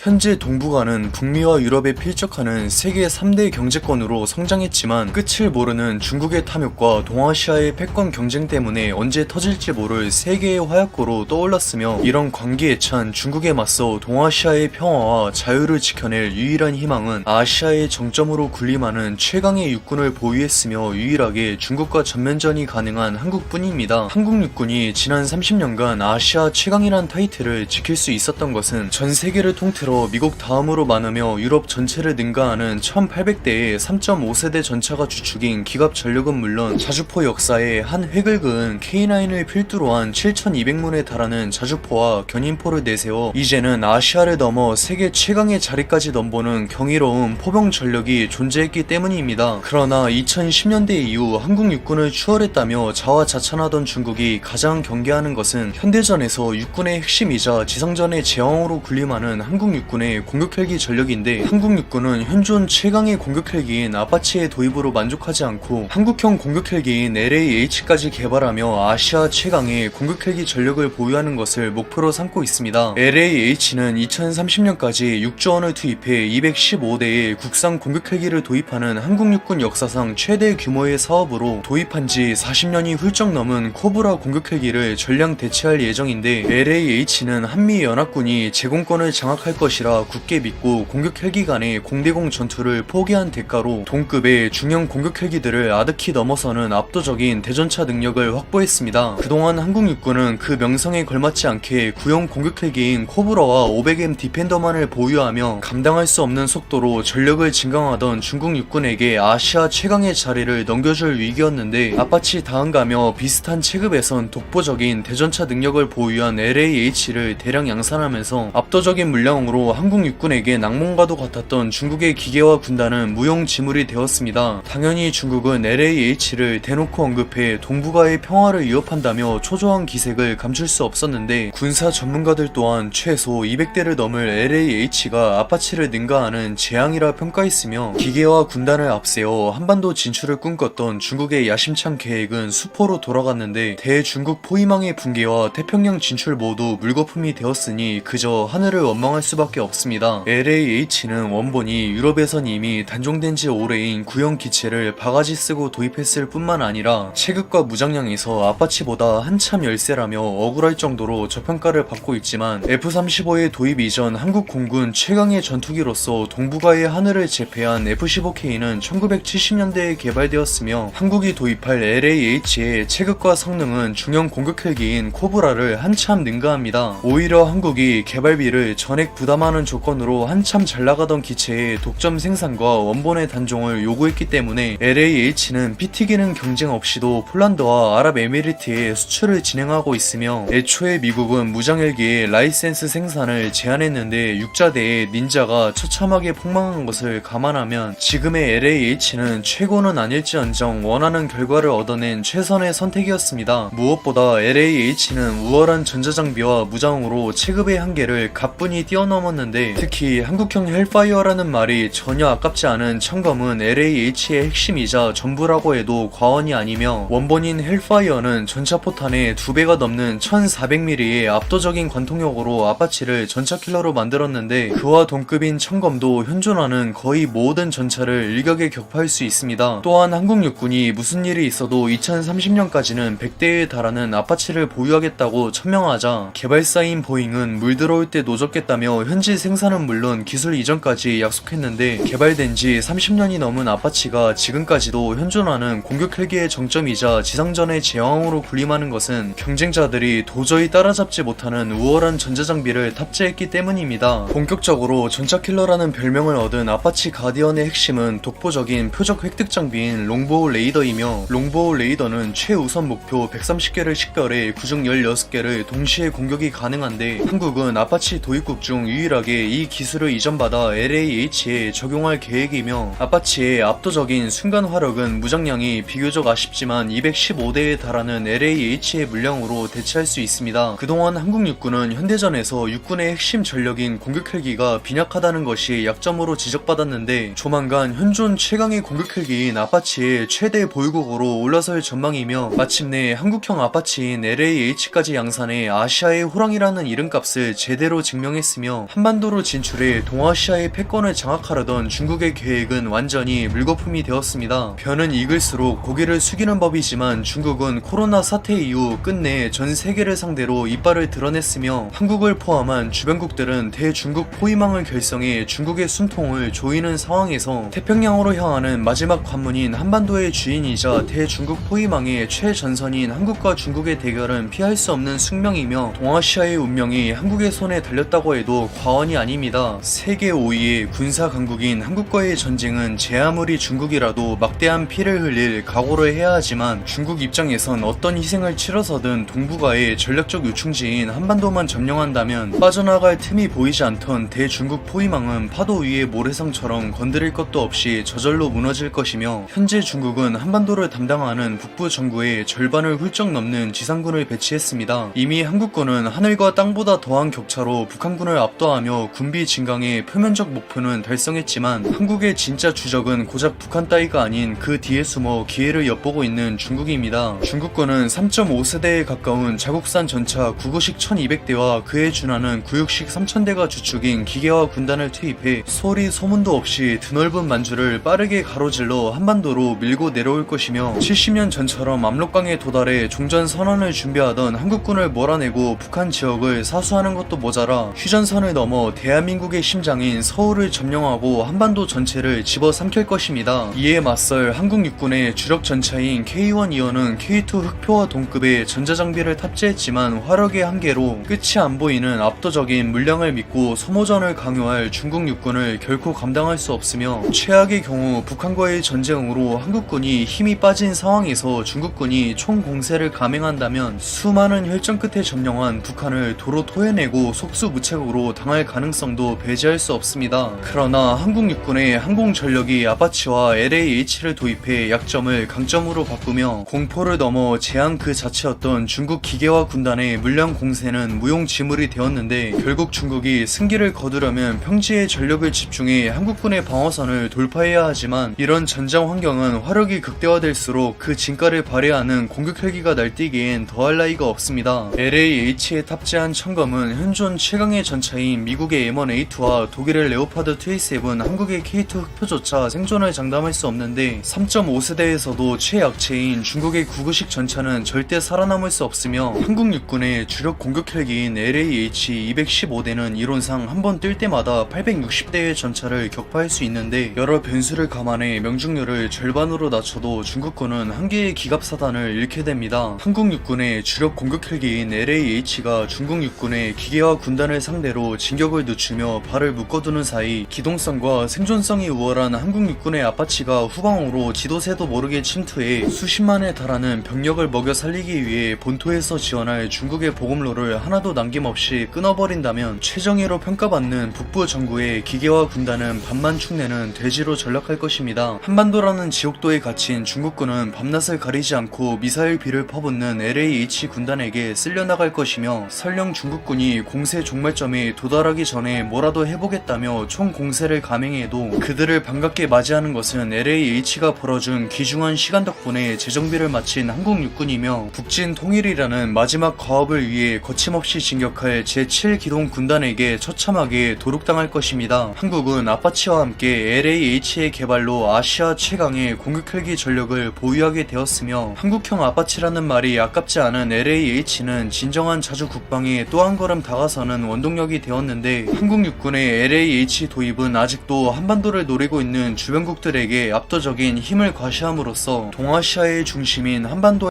현재 동북아는 북미와 유럽에 필적하는 세계 3대 경제권으로 성장했지만 끝을 모르는 중국의 탐욕과 동아시아의 패권 경쟁 때문에 언제 터질지 모를 세계의 화약고로 떠올랐으며, 이런 관계에 찬 중국에 맞서 동아시아의 평화와 자유를 지켜낼 유일한 희망은 아시아의 정점으로 군림하는 최강의 육군을 보유했으며 유일하게 중국과 전면전이 가능한 한국뿐입니다. 한국 육군이 지난 30년간 아시아 최강이란 타이틀을 지킬 수 있었던 것은 전 세계를 통틀어 미국 다음으로 많으며 유럽 전체를 능가하는 1800대의 3.5세대 전차가 주축인 기갑 전력은 물론 자주포 역사에 한 획을 그은 K9을 필두로 한 7200문에 달하는 자주포와 견인포를 내세워 이제는 아시아를 넘어 세계 최강의 자리까지 넘보는 경이로운 포병 전력이 존재했기 때문입니다. 그러나 2010년대 이후 한국 육군을 추월했다며 자화자찬하던 중국이 가장 경계하는 것은 현대전에서 육군의 핵심이자 지상전의 제왕으로 군림하는 한국 육군의 공격 헬기 전력인데, 한국 육군은 현존 최강의 공격 헬기인 아파치의 도입으로 만족하지 않고 한국형 공격 헬기인 LAH까지 개발하며 아시아 최강의 공격 헬기 전력을 보유하는 것을 목표로 삼고 있습니다. LAH는 2030년까지 6조 원을 투입해 215대의 국산 공격 헬기를 도입하는 한국 육군 역사상 최대 규모의 사업으로, 도입한 지 40년이 훌쩍 넘은 코브라 공격 헬기를 전량 대체할 예정인데, LAH는 한미연합군이 제공권을 장악할 것이라 굳게 믿고 공격 헬기 간의 공대공 전투를 포기한 대가로 동급의 중형 공격 헬기들을 아득히 넘어서는 압도적인 대전차 능력을 확보했습니다. 그동안 한국 육군은 그 명성에 걸맞지 않게 구형 공격 헬기인 코브라와 500M 디펜더만을 보유하며 감당할 수 없는 속도로 전력을 증강하던 중국 육군에게 아시아 최강의 자리를 넘겨줄 위기였는데, 아파치 다음가며 비슷한 체급에선 독보적인 대전차 능력을 보유한 LAH를 대량 양산하면서 압도적인 물량으로 한국 육군에게 낭만과도 같았던 중국의 기계와 군단은 무용지물이 되었습니다. 당연히 중국은 LAH를 대놓고 언급해 동북아의 평화를 위협한다며 초조한 기색을 감출 수 없었는데, 군사 전문가들 또한 최소 200대를 넘을 LAH가 아파치를 능가하는 재앙이라 평가했으며, 기계와 군단을 앞세워 한반도 진출을 꿈꿨던 중국의 야심찬 계획은 수포로 돌아갔는데, 대중국 포위망의 붕괴와 태평양 진출 모두 물거품이 되었으니 그저 하늘을 원망할 수밖에 없습니다. LAH는 원본이 유럽에선 이미 단종된 지 오래인 구형 기체를 바가지 쓰고 도입했을 뿐만 아니라 체급과 무장량에서 아파치보다 한참 열세라며 억울할 정도로 저평가를 받고 있지만, F-35의 도입 이전 한국 공군 최강의 전투기로서 동북아의 하늘을 제패한 F-15K는 1970년대에 개발되었으며, 한국이 도입할 LAH의 체급과 성능은 중형 공격 헬기인 코브라를 한참 능가합니다. 오히려 한국이 개발비를 전액 부담하는 조건으로 한참 잘나가던 기체의 독점 생산과 원본의 단종을 요구했기 때문에 LAH는 PT 기능 경쟁 없이도 폴란드와 아랍에미리트에 수출을 진행하고 있으며, 애초에 미국은 무장헬기의 라이센스 생산을 제한했는데 육자대의 닌자가 처참하게 폭망한 것을 감안하면 지금의 LAH는 최고는 아닐지언정 원하는 결과를 얻어낸 최선의 선택이었습니다. 무엇보다 LAH는 우월한 전자장비와 무장으로 체급의 한계를 가뿐히 뛰어넘었는데, 특히 한국형 헬파이어라는 말이 전혀 아깝지 않은 청검은 LAH의 핵심이자 전부라고 해도 과언이 아니며, 원본인 헬파이어는 전차포탄의 2배가 넘는 1400mm의 압도적인 관통력으로 아파치를 전차킬러로 만들었는데, 그와 동급인 청검도 현존하는 거의 모든 전차를 일격에 격파할 수 있습니다. 또한 한국 육군이 무슨 일이 있어도 2030년까지는 100대에 달하는 아파치를 보유하겠다고 천명하자 개발사인 보잉은 물 들어올 때 노졌겠다며 현지 생산은 물론 기술 이전까지 약속했는데, 개발된 지 30년이 넘은 아파치가 지금까지도 현존하는 공격 헬기의 정점이자 지상전의 제왕으로 군림하는 것은 경쟁자들이 도저히 따라잡지 못하는 우월한 전자장비를 탑재했기 때문입니다. 본격적으로 전차킬러라는 별명을 얻은 아파치 가디언의 핵심은 독보적인 표적 획득 장비인 롱보우 레이더이며, 롱보우 레이더는 최우선 목표 130개를 식별해 그중 16개를 동시에 공격이 가능한데, 한국은 아파치 도입국 중 유일하게 이 기술을 이전받아 LAH에 적용할 계획이며, 아파치의 압도적인 순간 화력은 무장량이 비교적 아쉽지만 215대에 달하는 LAH의 물량으로 대체할 수 있습니다. 그동안 한국 육군은 현대전에서 육군의 핵심 전력인 공격 헬기가 빈약하다는 것이 약점으로 지적받았는데, 조만간 현존 최강의 공격 헬기인 아파치의 최대 보유국으로 올라설 전망이며, 마침내 한국형 아파치인 LAH까지 양산해 아시아의 호랑이라는 이름값을 제대로 증명했으며, 한반도로 진출해 동아시아의 패권을 장악하려던 중국의 계획은 완전히 물거품이 되었습니다. 변은 익을수록 고개를 숙이는 법이지만 중국은 코로나 사태 이후 끝내 전 세계를 상대로 이빨을 드러냈으며 한국을 포함한 주변국들은 대중국 포위망을 결성해 중국의 숨통을 조이는 상황에서 태평양으로 향하는 마지막 관문인 한반도의 주인이자 대중국 포위망의 최전선인 한국과 중국의 대결은 피할 수 없는 숙명이며 동아시아의 운명이 한국의 손에 달렸다고 해도 과언이 아닙니다. 세계 5위의 군사 강국인 한국과의 전쟁은 제 아무리 중국이라도 막대한 피를 흘릴 각오를 해야 하지만 중국 입장에선 어떤 희생을 치러서든 동북아의 전략적 요충지인 한반도만 점령한다면 빠져나갈 틈이 보이지 않던 대중국 포위망은 파도 위의 모래성처럼 건드릴 것도 없이 저절로 무너질 것이며 현재 중국은 한반도를 담당하는 북부 정부의 절반을 훌쩍 넘는 지상군을 배치했습니다. 이미 한국군은 하늘과 땅보다 더한 격차로 북한군을 압도하며 군비 증강의 표면적 목표는 달성했지만 한국의 진짜 주적은 고작 북한 따위가 아닌 그 뒤에 숨어 기회를 엿보고 있는 중국입니다. 중국군은 3.5세대에 가까운 자국산 전차 구구식 1200대와 그에 준하는 구육식 3000대가 주축인 기계화 군단을 투입해 소리 소문도 없이 드넓은 만주를 빠르게 가로질러 한반도로 밀고 내려올 것이며 70년 전처럼 압록강에 도달해 종전 선언을 준비하던 한국군을 몰아내고 북한 지역을 사수하는 것도 모자라 휴전선을 넘어 대한민국의 심장인 서울을 점령하고 한반도 전체를 집어삼킬 것입니다. 이에 맞설 한국 육군의 주력 전차인 K1-2호는 K2 흑표와 동급의 전자장비를 탑재했지만 화력의 한계로 끝이 안 보이는 압도적인 물량을 믿고 소모전을 강요할 중국 육군을 결코 감당할 수 없으며 최악의 경우 북한과의 전쟁으로 한국군이 힘이 빠진 상황에서 중국군이 총공세를 감행한다면 수많은 혈전 끝에 점령한 북한을 도로 토해내고 속수무책으로 당할 가능성도 배제할 수 없습니다. 그러나 한국 육군의 항공전력이 아파치와 LAH를 도입해 약점을 강점으로 바꾸며 공포를 넘어 재앙 그 자체였던 중국 기계화 군단의 물량 공세는 무용지물이 되었는데 결국 중국이 승기를 거두려면 평지에 전력을 집중해 한국군의 방어선을 돌파해야 하지만 이런 전장 환경은 화력이 극대화될수록 그 진가를 발휘하는 공격 헬기가 날뛰기엔 더할 나위가 없습니다. LAH에 탑재한 청검은 현존 최강의 전차인 미국의 M1A2와 독일의 레오파드 27, 한국의 K2 흑표조차 생존을 장담할 수 없는데 3.5세대에서도 최약체인 중국의 구구식 전차는 절대 살아남을 수 없으며 한국 육군의 주력 공격 헬기인 LAH-215대는 이론상 한 번 뜰 때마다 860대의 전차를 격파할 수 있는데 여러 변수를 감안해 명중률을 절반으로 낮춰도 중국군은 한 개의 기갑사단을 잃게 됩니다. 한국 육군의 주력 공격 헬기인 LAH가 중국 육군의 기계화 군단을 상대로 진격을 늦추며 발을 묶어두는 사이 기동성과 생존성이 우월한 한국 육군의 아파치가 후방으로 지도새도 모르게 침투해 수십만에 달하는 병력을 먹여 살리기 위해 본토에서 지원할 중국의 보급로를 하나도 남김없이 끊어버린다면 최정예로 평가받는 북부 정부의 기계화 군단은 밤만 축내는 돼지로 전락할 것입니다. 한반도라는 지옥도에 갇힌 중국군은 밤낮을 가리지 않고 미사일 비를 퍼붓는 LAH 군단에게 쓸려나갈 것이며 설령 중국군이 공세 종말점에 도달하기 전에 뭐라도 해보겠다며 총공세를 감행해도 그들을 반갑게 맞이하는 것은 LAH가 벌어준 귀중한 시간 덕분에 재정비를 마친 한국 육군이며 북진 통일이라는 마지막 과업을 위해 거침없이 진격할 제7기동 군단에게 처참하게 도륙당할 것입니다. 한국은 아파치와 함께 LAH의 개발로 아시아 최강의 공격 헬기 전력을 보유하게 되었으며 한국형 아파치라는 말이 아깝지 않은 LAH는 진정한 자주 국방에 또 한 걸음 다가서는 원동력이 되었는데 한국 육군의 LAH 도입은 아직도 한반도를 노리고 있는 주변국들에게 압도적인 힘을 과시함으로써 동아시아의 중심인 한반도